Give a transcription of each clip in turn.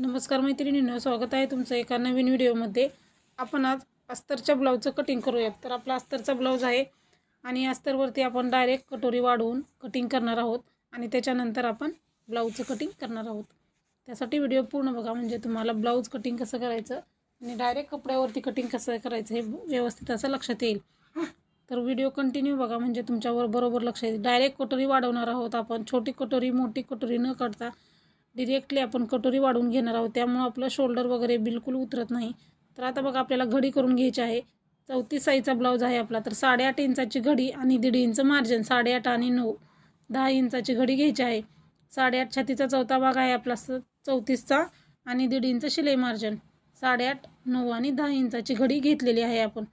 नमस्कार मैत्रिणींनो, स्वागत आहे तुमचं एका नवीन व्हिडिओमध्ये। आपण आज अस्तरच्या ब्लाऊजचं कटिंग करूयात। तर आपला अस्तरचा ब्लाऊज आहे आणि अस्तरवरती आपण डायरेक्ट कटोरी वाढवून कटिंग करणार आहोत आणि त्याच्यानंतर आपण ब्लाऊजचं कटिंग करणार आहोत। त्यासाठी व्हिडिओ पूर्ण बघा, म्हणजे तुम्हाला ब्लाऊज कटिंग कसं करायचं आणि डायरेक्ट कपड्यावरती कटिंग कसं करायचं हे व्यवस्थित असं लक्षात येईल। तर व्हिडिओ कंटिन्यू बघा, म्हणजे तुमच्यावर बरोबर लक्ष येईल। डायरेक्ट कटोरी वाढवणार आहोत आपण, छोटी कटोरी मोठी कटोरी न करता डिरेक्टली आपण कटोरी वाढवून घेणार आहोत, त्यामुळे आपलं शोल्डर वगैरे बिलकुल उतरत नाही। तर आता बघा, आपल्याला घडी करून घ्यायची आहे। 34 साईजचा ब्लाऊज आहे आपला, तर 8.5 इंचाची घडी आणि 1.5 इंच मार्जिन, 8.5 आणि 9, 10 इंचाची घडी घ्यायची आहे। 8.5 छातीचा चौथा भाग आहे आपला 34चा आणि 1.5 इंच शिलाई मार्जिन, 8.5, 9 आणि 10 इंचाची घडी घेतलेली आहे आपण।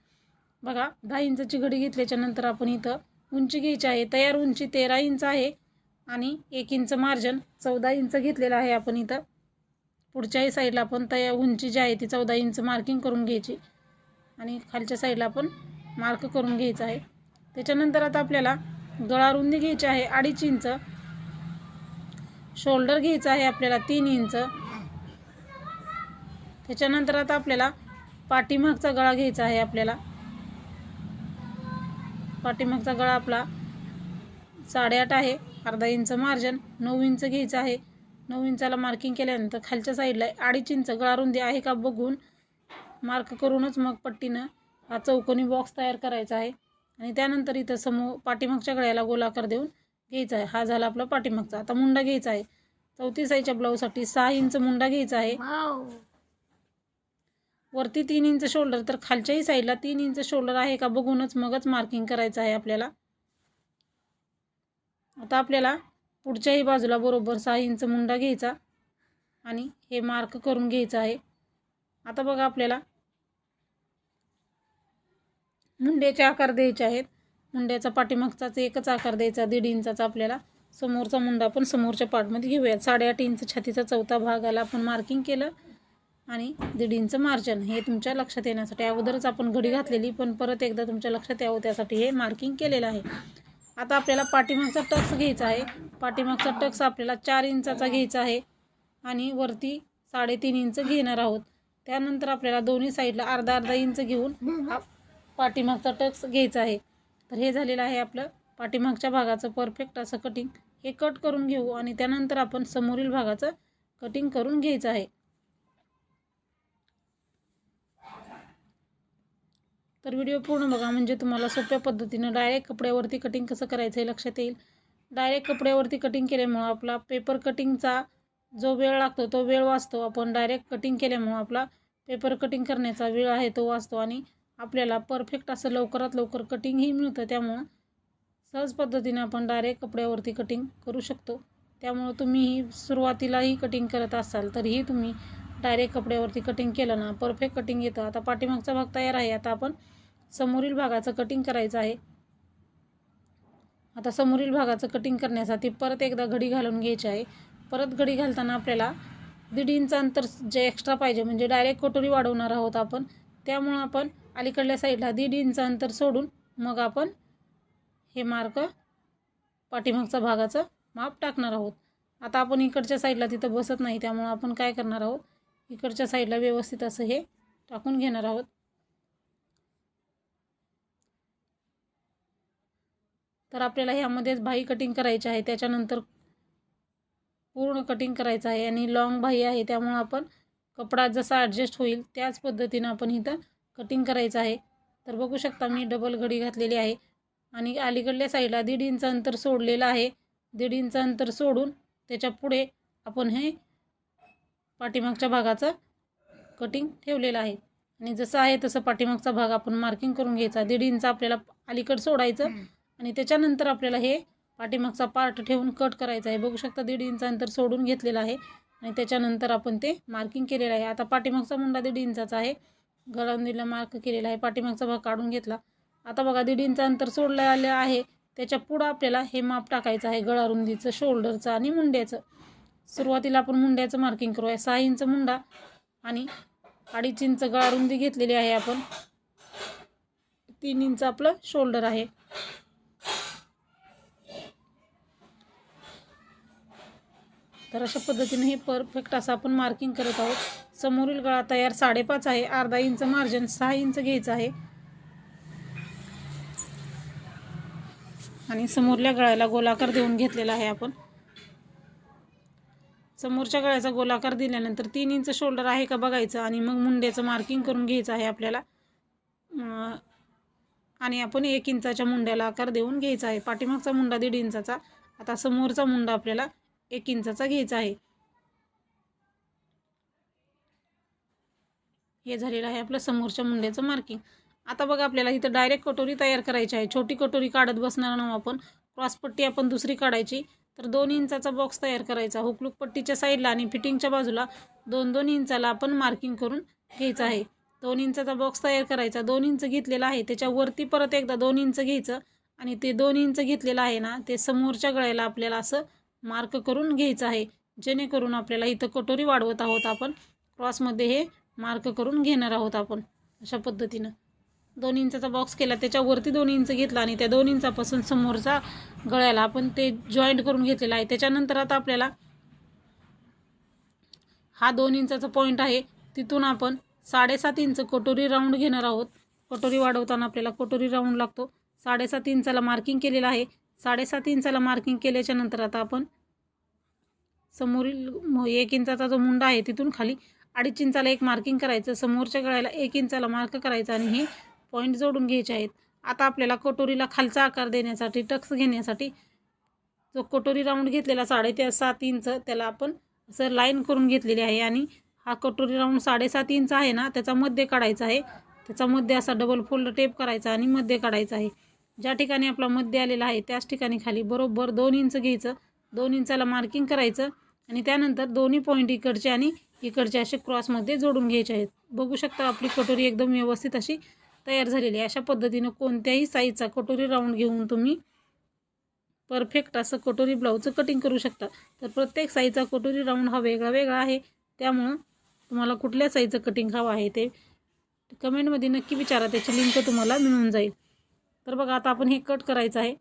बघा, 10 इंचाची घडी घेतल्याच्या नंतर आपण इथं उंची घ्यायची आहे। तयार उंची 13 इंच आहे आणि 1 इंच मार्जिन 14 इंच घेतलेला आहे आपण इथं। पुढच्याही साईडला आपण तयार उंची जी आहे ती 14 इंच मार्किंग करून घ्यायची आणि खालच्या साईडला आपण मार्क करून घ्यायचं आहे। त्याच्यानंतर आता आपल्याला गळा रुंदी घ्यायची आहे 2.5 इंच, शोल्डर घ्यायचा आहे आपल्याला 3 इंच। त्याच्यानंतर आता आपल्याला पाठीमागचा गळा घ्यायचा आहे। आपल्याला पाठीमागचा गळा आपला 8.5 आहे, अर्धा इंच मार्जिन, 9 इंच घ्यायचं आहे। 9 इंचाला मार्किंग केल्यानंतर खालच्या साईडला 2.5 इंच गळा रुंदी आहे का बघून मार्क करूनच मग पट्टीनं हा चौकोनी बॉक्स तयार करायचा आहे आणि त्यानंतर इथं समोर पाठीमागच्या गळ्याला गोलाकार देऊन घ्यायचा आहे। हा झाला आपला पाठीमागचा। आता मुंडा घ्यायचा आहे। 34 साईजच्या ब्लाऊजसाठी 6 इंच मुंडा घ्यायचा आहे। वरती 3 इंच शोल्डर, तर खालच्याही साईडला 3 इंच शोल्डर आहे का बघूनच मगच मार्किंग करायचं आहे आपल्याला। आता आपल्याला पुढच्याही बाजूला बरोबर 6 इंच मुंडा घ्यायचा आणि हे मार्क करून घ्यायचं आहे। आता बघा, आपल्याला मुंड्याचे आकार द्यायचे आहेत। मुंड्याचा पाठीमागचाच एकच आकार द्यायचा 1.5 इंचाचा आपल्याला। समोरचा मुंडा आपण समोरच्या पार्टमध्ये घेऊयात। 8.5 इंच छातीचा चौथा भागाला आपण मार्किंग केलं आणि 1.5 इंच मार्जिन, हे तुमच्या लक्षात येण्यासाठी अगोदरच आपण घडी घातलेली, पण परत एकदा तुमच्या लक्षात यावं त्यासाठी हे मार्किंग केलेलं आहे। आता आपल्याला पाठीमागचा टक्स घ्यायचा आहे। पाठीमागचा टक्स आपल्याला 4 इंचाचा घ्यायचा आहे आणि वरती 3.5 इंच घेणार आहोत। त्यानंतर आपल्याला दोन्ही साईडला अर्धा इंच घेऊन हा पाठीमागचा टक्स घ्यायचा आहे। तर हे झालेलं आहे आपलं पाठीमागच्या भागाचं परफेक्ट असं कटिंग। हे कट करून घेऊ आणि त्यानंतर आपण समोरील भागाचं कटिंग करून घ्यायचं आहे। तर व्हिडिओ पूर्ण बघा, म्हणजे तुम्हाला सोप्या पद्धतीनं डायरेक्ट कपड्यावरती कटिंग कसं करायचं हे लक्षात येईल। डायरेक्ट कपड्यावरती कटिंग केल्यामुळं आपला पेपर कटिंगचा जो वेळ लागतो तो वेळ वाचतो। आपण डायरेक्ट कटिंग केल्यामुळं आपला पेपर कटिंग करण्याचा वेळ आहे तो वाचतो आणि आपल्याला परफेक्ट असं लवकरात लवकर कटिंगही मिळतं। त्यामुळं सहज पद्धतीने आपण डायरेक्ट कपड्यावरती कटिंग करू शकतो। त्यामुळं तुम्हीही सुरुवातीलाही कटिंग करत असाल तरीही तुम्ही डायरेक्ट कपड्यावरती कटिंग केलं ना परफेक्ट कटिंग येतं। आता पाठीमागचा भाग तयार आहे। आता आपण समोरील भागाचं कटिंग करायचं आहे। आता समोरील भागाचं कटिंग करण्यासाठी परत एकदा घडी घालून घ्यायची आहे। परत घडी घालताना आपल्याला 1.5 इंच अंतर जे एक्स्ट्रा पाहिजे, म्हणजे डायरेक्ट कटोरी वाढवणार आहोत आपण, त्यामुळं आपण अलीकडल्या साईडला 1.5 इंच अंतर सोडून मग आपण हे मार्क पाठीमागचा भागाचं माप टाकणार आहोत। आता आपण इकडच्या साईडला तिथं बसत नाही, त्यामुळं आपण काय करणार आहोत, इकडच्या साईडला व्यवस्थित असं हे टाकून घेणार आहोत। तर आपल्याला ह्यामध्येच बाही कटिंग करायची आहे, त्याच्यानंतर पूर्ण कटिंग करायचं आहे आणि लॉंग बाही आहे, त्यामुळं आपण कपडा जसा ॲडजस्ट होईल त्याच पद्धतीनं आपण इथं कटिंग करायचं आहे। तर बघू शकता मी डबल घडी घातलेली आहे आणि अलीकडल्या साईडला 1.5 इंच अंतर सोडलेलं आहे। 1.5 इंच अंतर सोडून त्याच्या पुढे आपण हे पाठीमागच्या भागाचं कटिंग ठेवलेलं आहे आणि जसं आहे तसं पाठीमागचा भाग आपण मार्किंग करून घ्यायचा। 1.5 इंच आपल्याला अलीकडे सोडायचं आणि त्याच्यानंतर आपल्याला हे पाठीमागचा पार्ट ठेवून कट करायचा आहे। बघू शकता 1.5 इंच अंतर सोडून घेतलेलं आहे आणि त्याच्यानंतर आपण ते मार्किंग केलेलं आहे। आता पाठीमागचा मुंडा 1.5 इंचाचा आहे, गळारुंदीला मार्क केलेला आहे, पाठीमागचा भाग काढून घेतला। आता बघा 1.5 इंच अंतर सोडलं आलं आहे, त्याच्या पुढं आपल्याला हे माप टाकायचं आहे गळारुंदीचं, शोल्डरचं आणि मुंड्याचं। सुरुवातीला आपण मुंड्याचं मार्किंग करूया। 6 इंच मुंडा आणि 2.5 इंच गळारुंदी घेतलेली आहे आपण, 3 इंच आपलं शोल्डर आहे। तर अशा पद्धतीने हे परफेक्ट असं आपण मार्किंग करत आहोत। समोरील गळा तयार 5.5 आहे, अर्धा इंच मार्जिन 6 इंच घ्यायचं आहे आणि समोरल्या गळ्याला गोलाकार देऊन घेतलेला आहे आपण। समोरच्या गळ्याचा गोलाकार दिल्यानंतर 3 इंच शोल्डर आहे का बघायचं आणि मग मुंड्याचं मार्किंग करून घ्यायचं आहे आपल्याला। आणि आपण 1 इंचाच्या मुंड्याला आकार देऊन घ्यायचा आहे। पाठीमागचा मुंडा 1.5 इंचाचा, आता समोरचा मुंडा आपल्याला 1 इंचाचा घ्यायचा आहे। हे झालेलं आहे आपलं समोरच्या मुंड्याचं मार्किंग। आता बघा आपल्याला इथं डायरेक्ट कटोरी तयार करायची आहे। छोटी कटोरी काढत बसणार नाही आपण, क्रॉसपट्टी आपण दुसरी काढायची। तर 2 इंचाचा बॉक्स तयार करायचा। हुकलूक पट्टीच्या साईडला आणि फिटिंगच्या बाजूला 2-2 इंचाला आपण मार्किंग करून घ्यायचं आहे। 2 इंचाचा बॉक्स तयार करायचा। 2 इंच घेतलेला आहे त्याच्यावरती परत एकदा 2 इंच घ्यायचं आणि ते 2 इंच घेतलेलं आहे ना ते समोरच्या गळ्याला आपल्याला असं मार्क करून घ्यायचं आहे, जेणेकरून आपल्याला इथं कटोरी वाढवत आहोत आपण, क्रॉसमध्ये हे मार्क करून घेणार आहोत आपण। अशा पद्धतीनं 2 इंचाचा बॉक्स केला, त्याच्यावरती 2 इंच घेतला आणि त्या 2 इंचापासून समोरचा गळ्याला आपण ते जॉईंट करून घेतलेला आहे। त्याच्यानंतर आता आपल्याला हा 2 इंचाचा पॉईंट आहे, तिथून आपण 7.5 इंच कटोरी राऊंड घेणार आहोत। कटोरी वाढवताना आपल्याला कटोरी राऊंड लागतो। 7.5 इंचाला मार्किंग केलेलं आहे। 7.5 इंचाला मार्किंग केल्याच्या नंतर आता आपण समोरील 1 इंचाचा जो मुंडा आहे तिथून खाली 2.5 इंचाला एक मार्किंग करायचं, समोरच्या गळ्याला 1 इंचाला मार्क करायचं आणि हे पॉईंट जोडून घ्यायचे आहेत। आता आपल्याला कटोरीला खालचा आकार देण्यासाठी, टक्स घेण्यासाठी जो कटोरी राऊंड घेतलेला 7.5 इंच त्याला आपण असं लाईन करून घेतलेली आहे आणि हा कटोरी राऊंड 7.5 इंच आहे ना त्याचा मध्य काढायचा आहे। त्याचा मध्य असा डबल फोल्ड टेप करायचा आणि मध्य काढायचा आहे। ज्या ठिकाणी आपला मध्य आलेला आहे त्याच ठिकाणी खाली बरोबर 2 इंच घ्यायचं, 2 इंचाला मार्किंग करायचं आणि त्यानंतर दोन्ही पॉईंट इकडचे आणि इकडचे असे क्रॉसमध्ये जोडून घ्यायचे आहेत। बघू शकता आपली कटोरी एकदम व्यवस्थित अशी तयार झालेली आहे। अशा पद्धतीने कोणत्याही साईजचा कटोरी राऊंड घेऊन तुम्ही परफेक्ट असं कटोरी ब्लाऊजचं कटिंग करू शकता। तर प्रत्येक साईजचा कटोरी राऊंड हा वेगळा वेगळा आहे, त्यामुळं तुम्हाला कुठल्या साईजचं कटिंग हवं आहे ते कमेंटमध्ये नक्की विचारा, त्याची लिंक तुम्हाला मिळून जाईल। तर बघा आता आपण हे कट करायचं आहे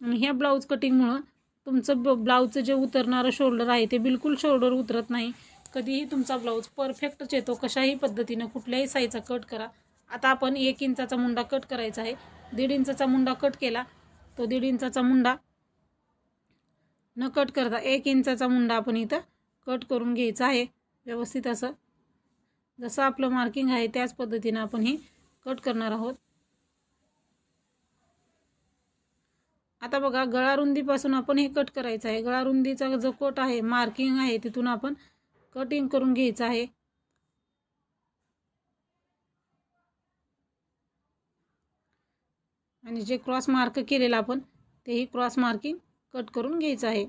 आणि ह्या ब्लाऊज कटिंगमुळं तुमचं ब्लाऊजचं जे उतरणारं शोल्डर आहे ते बिलकुल शोल्डर उतरत नाही। कधीही तुमचा ब्लाऊज परफेक्टच येतो, कशाही पद्धतीनं कुठल्याही साईजचा कट करा। आता आपण 1 इंचाचा मुंडा कट करायचा आहे। 1.5 इंचाचा मुंडा कट केला, तो 1.5 इंचाचा मुंडा न कट करता 1 इंचाचा मुंडा आपण इथं कट करून घ्यायचा आहे व्यवस्थित असं। जसं आपलं मार्किंग आहे त्याच पद्धतीनं आपण हे कट करणार आहोत। आता बघा गळा रुंदीपासून आपण हे कट करायचं आहे। गळा रुंदीचा जो कट आहे, मार्किंग आहे, तिथून आपण कटिंग करून घ्यायचं आहे। आणि जे क्रॉस मार्क केलेलं आपण तेही क्रॉस मार्किंग कट करून घ्यायचं आहे।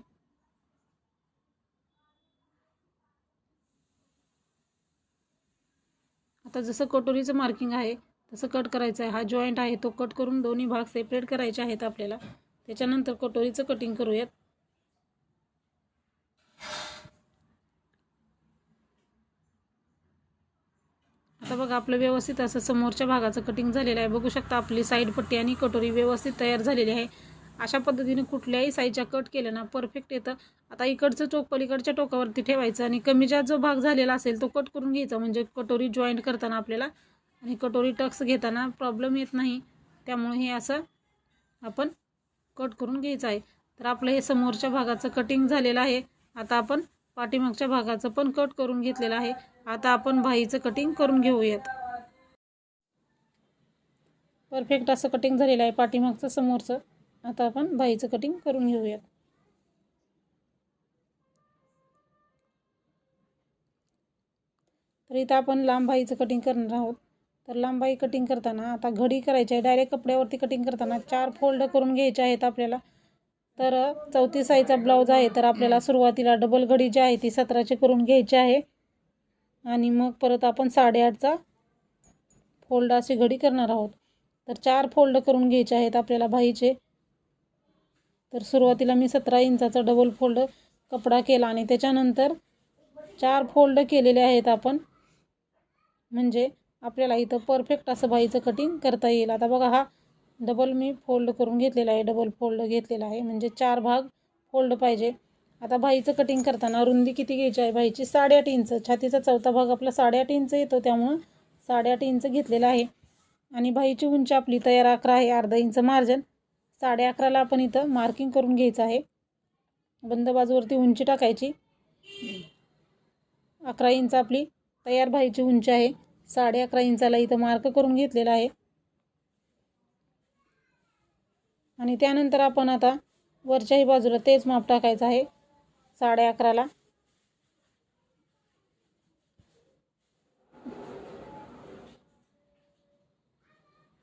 आता जसं कटोरीचं मार्किंग आहे तसं कट करायचं आहे। हा जॉईंट आहे तो कट करून दोन्ही भाग सेपरेट करायचे आहेत आपल्याला। त्याच्यानंतर कटोरीचं कटिंग करूयात। आता बघा आपलं व्यवस्थित असं समोरच्या भागाचं कटिंग झालेलं आहे। बघू शकता आपली साईड पट्टी आणि कटोरी व्यवस्थित तयार झालेली आहे। अशा पद्धतीने कुठल्याही साईजच्या कट केलं ना परफेक्ट येतं। आता इकडचं टोक पलीकडच्या टोकावरती ठेवायचं आणि कमी जास्त जो भाग झालेला असेल तो कट करून घ्यायचा, म्हणजे कटोरी जॉईंट करताना आपल्याला आणि कटोरी टक्स घेताना प्रॉब्लेम येत नाही। त्यामुळे हे असं आपण कट करून घ्यायचं आहे। तर आपलं हे समोरच्या भागाचं कटिंग झालेलं आहे। आता आपण पाठीमागच्या भागाचं पण कट करून घेतलेलं आहे। आता आपण बाहीचं कटिंग करून घेऊयात। परफेक्ट असं कटिंग झालेलं आहे पाठीमागचं समोरचं। आता आपण बाहीचं कटिंग करून घेऊयात। तर इथं आपण लांब बाहीचं कटिंग करणार आहोत। तर लांब बाही कटिंग करताना आता घडी करायची आहे। डायरेक्ट कपड्यावरती कटिंग करताना 4 फोल्ड करून घ्यायचे आहेत आपल्याला। तर 34 साईजचा ब्लाऊज आहे तर आपल्याला सुरुवातीला डबल घडी जी आहे ती 17ची करून घ्यायची आहे आणि मग परत आपण 8.5चा फोल्ड अशी घडी करणार आहोत। तर 4 फोल्ड करून घ्यायचे आहेत आपल्याला बाहीचे। तर सुरुवातीला मी 17 इंचाचा डबल फोल्ड कपडा केला आणि त्याच्यानंतर 4 फोल्ड केलेले आहेत आपण, म्हणजे आपल्याला इथं परफेक्ट असं बाहीचं कटिंग करता येईल। आता बघा हा डबल मी फोल्ड करून घेतलेला आहे, डबल फोल्ड घेतलेला आहे म्हणजे 4 भाग फोल्ड पाहिजे। आता बाहीचं कटिंग करताना रुंदी किती घ्यायची आहे बाहीची 8.5 इंच. छातीचा चौथा भाग आपला 8.5 इंच येतो, त्यामुळं 8.5 इंच घेतलेला आहे. आणि बाहीची उंची आपली तयार 11 आहे, अर्धा इंच मार्जिन. 11.5ला आपण इथं मार्किंग करून घ्यायचं आहे. बंद बाजूवरती उंची टाकायची. 11 इंच आपली तयार बाहीची उंची आहे. 11.5 इंचाला इथं मार्क करून घेतलेला आहे. आणि त्यानंतर आपण आता वरच्याही बाजूला तेच माप टाकायचं आहे 11.5ला.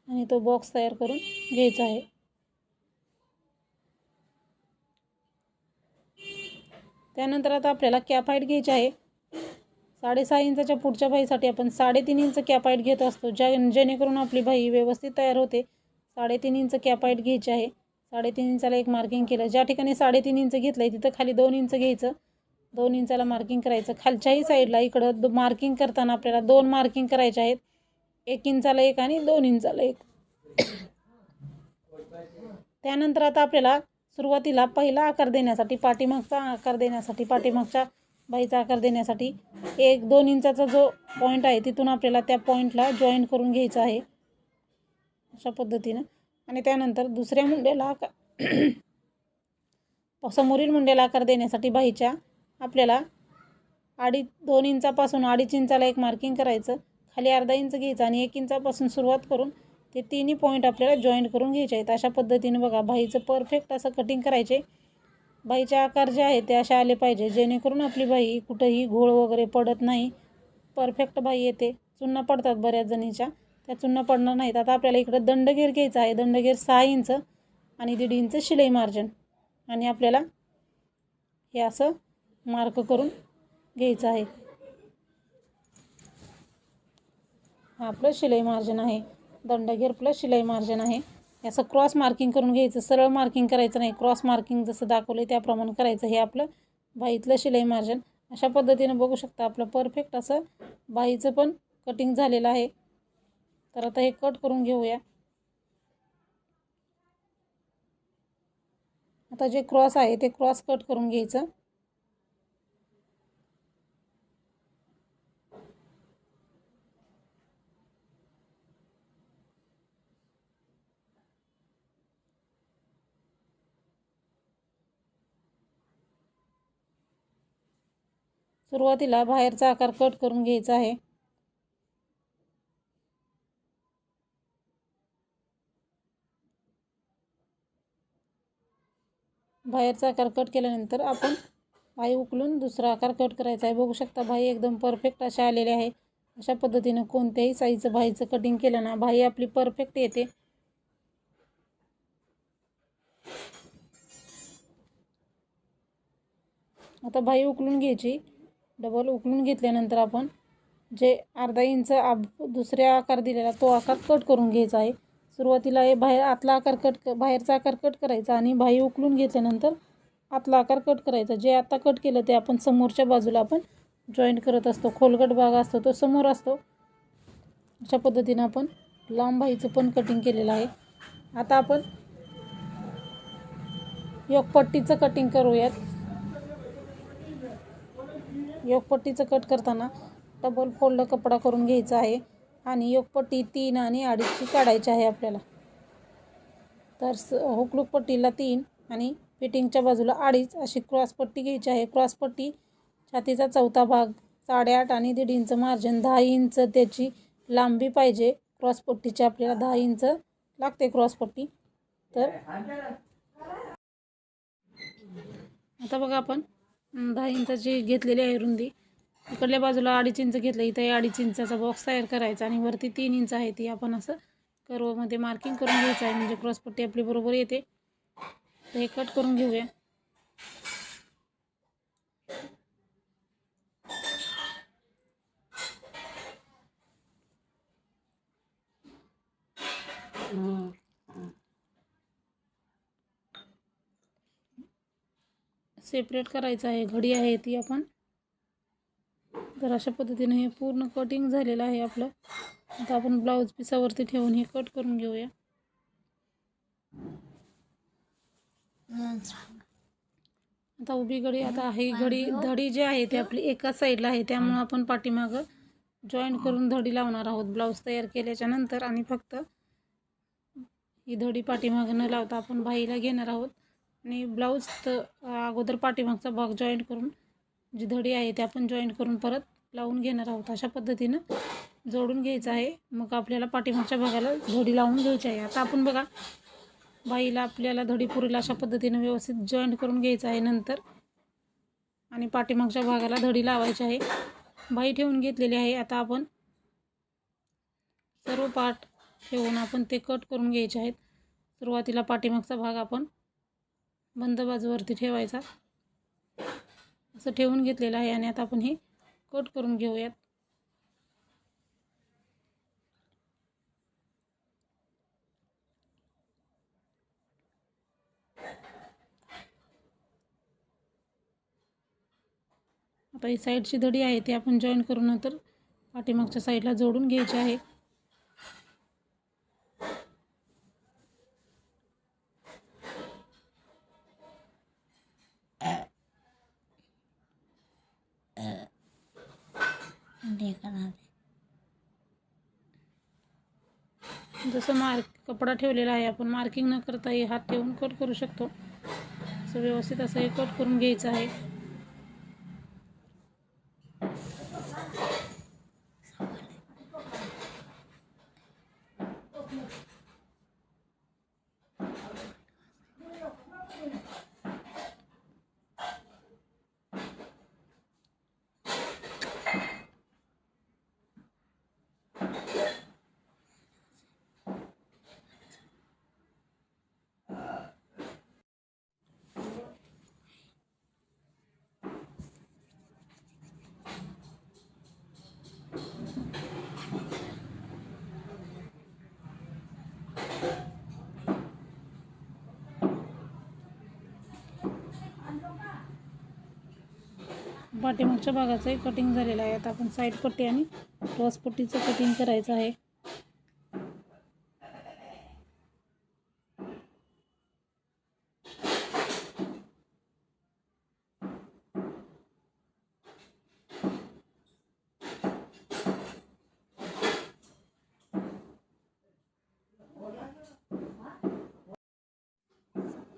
आणि तो बॉक्स तयार करून घ्यायचा आहे. त्यानंतर आता आपल्याला कॅप हाईट घ्यायची आहे. 6.5 इंचाच्या पुढच्या बाहीसाठी आपण 3.5 इंच कॅप हाईट घेत असतो, जेणेकरून आपली बाही व्यवस्थित तयार होते. 3.5 इंच कॅप हाईट घ्यायची आहे. 3.5 इंचाला एक मार्किंग केलं. ज्या ठिकाणी 3.5 इंच घेतलं आहे तिथं खाली 2 इंच घ्यायचं. 2 इंचाला मार्किंग करायचं. खालच्याही साईडला इकडं मार्किंग करताना आपल्याला 2 मार्किंग करायचे आहेत. 1 इंचाला एक आणि 2 इंचाला एक. त्यानंतर आता आपल्याला सुरुवातीला पहिला आकार देण्यासाठी, पाठीमागचा आकार देण्यासाठी, पाठीमागच्या बाहीचा आकार देण्यासाठी 1-2 इंचाचा जो पॉईंट आहे तिथून आपल्याला त्या पॉईंटला जॉईंट करून घ्यायचं आहे अशा पद्धतीनं. आणि त्यानंतर दुसऱ्या मुंड्याला समोरील मुंड्याला आकार देण्यासाठी बाहीच्या आपल्याला 2.5 इंचापासून 2.5 इंचाला एक मार्किंग करायचं. खाली अर्धा इंच घ्यायचं आणि 1 इंचापासून सुरुवात करून ते तिन्ही पॉईंट आपल्याला जॉईंट करून घ्यायचे आहेत. अशा पद्धतीने बघा बाहीचं परफेक्ट असं कटिंग करायचे. बाहीचे आकार जे आहे ते असे आले पाहिजे, जेणेकरून आपली बाही कुठंही घोळ वगैरे पडत नाही. परफेक्ट बाही येते. चुन्ना पडतात बऱ्याच जणीच्या, त्या चुन्ना पडणार नाहीत. आता आपल्याला इकडं दंडगेर घ्यायचा आहे. दंडगेर 6 इंच आणि 1.5 इंच शिलाई मार्जिन. आणि आपल्याला हे असं मार्क करून घ्यायचं आहे. हा आपलं शिलाई मार्जिन आहे. दंडगेर प्लस शिलाई मार्जिन आहे. असं क्रॉस मार्किंग करून घ्यायचं. सरळ मार्किंग करायचं नाही, क्रॉस मार्किंग जसं दाखवलं त्याप्रमाणे करायचं. हे आपलं बाहीतलं शिलाई मार्जिन. अशा पद्धतीने बघू शकता आपलं परफेक्ट असं बाहीचं पण कटिंग झालेलं आहे. तर आता हे कट करून घेऊया. आता जे क्रॉस आहे ते क्रॉस कट करून घ्यायचं. सुरुवातीला बाहेरचा आकार कट करून घ्यायचा आहे. बाहेरचा आकार कट केल्यानंतर आपण बाही उकलून दुसरा आकार कट करायचा आहे. बघू शकता बाही एकदम परफेक्ट अशा आलेले आहे. अशा पद्धतीनं कोणत्याही साईजचं बाहीचं कटिंग केलं ना बाही आपली परफेक्ट येते. आता बाही उकलून घ्यायची. डबल उकलून घेतल्यानंतर आपण जे अर्धा इंच दुसऱ्या आकार दिलेला तो आकार कट करून घ्यायचा आहे. सुरुवातीला हे आतला आकार बाहेरचा आकार कट करायचा आणि बाही उकलून घेतल्यानंतर आतला आकार कट करायचा. जे आता कट केलं ते आपण समोरच्या बाजूला आपण जॉईंट करत असतो. खोलगट भाग असतो तो समोर असतो. अशा पद्धतीनं आपण लांब बाहीचं पण कटिंग केलेलं आहे. आता आपण योकपट्टीचं कटिंग करूयात. योकपट्टीचं कट करताना डबल फोल्ड कपडा करून घ्यायचा आहे आणि योकपट्टी 3 आणि 2.5ची काढायची आहे आपल्याला. तर हुकलूक पट्टीला 3 आणि फिटिंगच्या बाजूला 2.5 अशी क्रॉस पट्टी घ्यायची आहे. क्रॉस पट्टी छातीचा चौथा भाग 8.5 आणि 1.5 इंच मार्जिन. 10 इंच त्याची लांबी पाहिजे. क्रॉस पट्टीची आपल्याला 10 इंच लागते क्रॉस पट्टी. तर आता बघा आपण 10 इंचाची घेतलेली आहे रुंदी. इकडल्या बाजूला 2.5 इंच घेतलं. इथं 2.5 इंचाचा बॉक्स तयार करायचा आणि वरती 3 इंच आहे ती आपण असं कर्वमध्ये मार्किंग करून घ्यायचं आहे, म्हणजे क्रॉस पट्टी आपली बरोबर येते. तर हे कट करून घेऊया. सेपरेट करायचं आहे. घडी आहे ती आपण. तर अशा पद्धतीने हे पूर्ण कटिंग झालेलं आहे आपलं. आता आपण ब्लाऊज पिसावरती ठेवून हे कट करून घेऊया. आता उभी घडी, आता ही घडी धडी जी आहे ती आपली एकाच साईडला आहे, त्यामुळे आपण पाठीमागं जॉईंट करून धडी लावणार आहोत ब्लाऊज तयार केल्याच्या नंतर. आणि फक्त ही धडी पाठीमागं न लावता आपण बाहीला घेणार आहोत आणि ब्लाऊज अगोदर पाठीमागचा भाग जॉईंट करून जी धडी आहे ते आपण जॉईंट करून परत लावून घेणार आहोत. अशा पद्धतीनं जोडून घ्यायचं आहे. मग आपल्याला पाठीमागच्या भागाला धडी लावून घ्यायची आहे. आता आपण बघा बाहीला आपल्याला धडी पुरेल अशा पद्धतीनं व्यवस्थित जॉईंट करून घ्यायचं आहे नंतर. आणि पाठीमागच्या भागाला धडी लावायची आहे. बाही ठेवून घेतलेली आहे. आता आपण सर्व पार्ट ठेवून आपण ते कट करून घ्यायचे आहेत. सुरुवातीला पाठीमागचा भाग आपण बंद बाजूवरती ठेवायचा, असं ठेवून घेतलेलं आहे. आणि आता आपण हे कट करून घेऊयात. आता ही साईडची धडी आहे ती आपण जॉईन करून नंतर पाठीमागच्या साईडला जोडून घ्यायची आहे. जसं कपडा ठेवलेला आहे आपण मार्किंग न करता हे हात ठेवून कट करू शकतो. असं व्यवस्थित असं हे कट करून घ्यायचं आहे. पाठीमागच्या भागाचं कटिंग झालेलं आहे. आता आपण साईड पट्टी आणि क्रॉस पट्टीचं कटिंग करायचं आहे.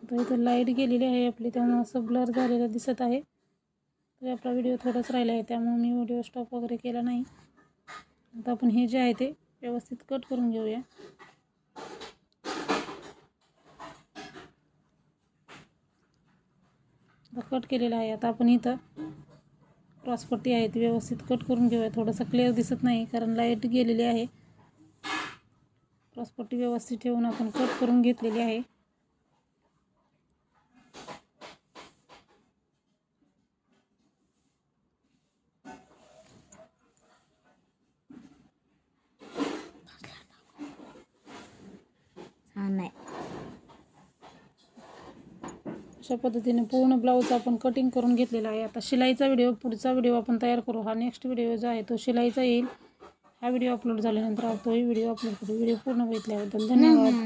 तर इथं लाईट गेलेली आहे आपली, त्यामुळे असं ब्लर झालेलं दिसत आहे. तर आपला व्हिडिओ थोडाच राहिला आहे, त्यामुळे मी व्हिडिओ स्टॉप वगैरे केला नाही. आता आपण हे जे आहे ते व्यवस्थित कट करून घेऊया. कट केलेलं आहे. आता आपण इथं क्रॉसपट्टी आहे ती व्यवस्थित कट करून घेऊया. थोडंसं क्लिअर दिसत नाही कारण लाईट गेलेली आहे. क्रॉसपट्टी व्यवस्थित ठेवून आपण कट करून घेतलेली आहे. अशा पद्धतीने पूर्ण ब्लाऊज आपण कटिंग करून घेतलेला आहे. आता शिलाईचा पुढचा व्हिडिओ आपण तयार करू. हा नेक्स्ट व्हिडिओ जो आहे तो शिलाईचा येईल. हा व्हिडिओ अपलोड झाल्यानंतर तोही व्हिडिओ अपलोड करू. व्हिडिओ पूर्ण बघितल्याबद्दल धन्यवाद.